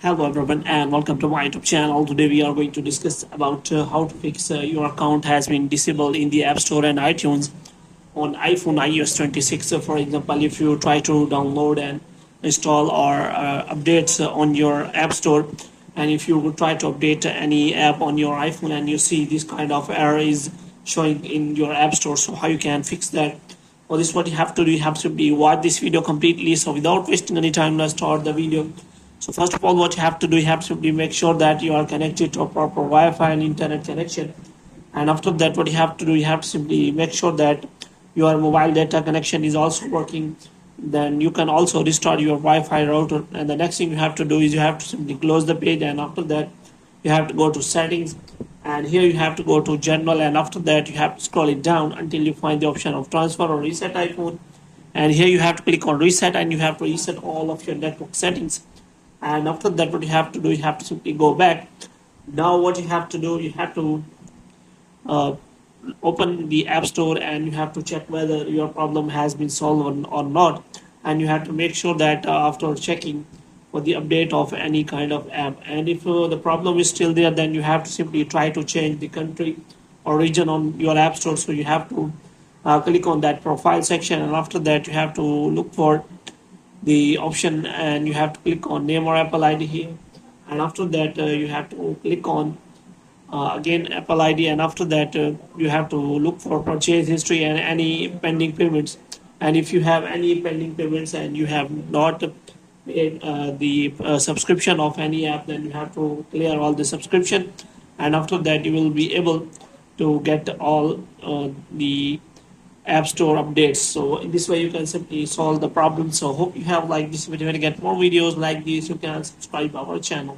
Hello everyone and welcome to my YouTube channel. Today we are going to discuss about how to fix your account has been disabled in the App Store and iTunes on iPhone iOS 26. So for example, if you try to download and install or updates on your App Store, and if you try to update any app on your iPhone and you see this kind of error is showing in your App Store, so how you can fix that? For this, what you have to do, you have to watch this video completely. So without wasting any time, let's start the video. So first of all, what you have to do, you have to simply make sure that you are connected to a proper Wi-Fi and internet connection. And after that, what you have to do, you have to simply make sure that your mobile data connection is also working. Then you can also restart your Wi-Fi router. And the next thing you have to do is you have to simply close the page. And after that, you have to go to settings. And here you have to go to general. And after that, you have to scroll it down until you find the option of transfer or reset iPhone. And here you have to click on reset and you have to reset all of your network settings. And after that, what you have to do, you have to simply go back. Now what you have to do, you have to open the App Store and you have to check whether your problem has been solved or not. And you have to make sure that after checking for the update of any kind of app, and if the problem is still there, then you have to simply try to change the country or region on your App Store. So you have to click on that profile section, and after that you have to look for the option and you have to click on name or Apple ID here, and after that you have to click on again Apple ID, and after that you have to look for purchase history and any pending payments. And if you have any pending payments and you have not paid the subscription of any app, then you have to clear all the subscription, and after that you will be able to get all the App Store updates. So in this way you can simply solve the problem. So hope you have liked this video. To get more videos like this, you can subscribe our channel.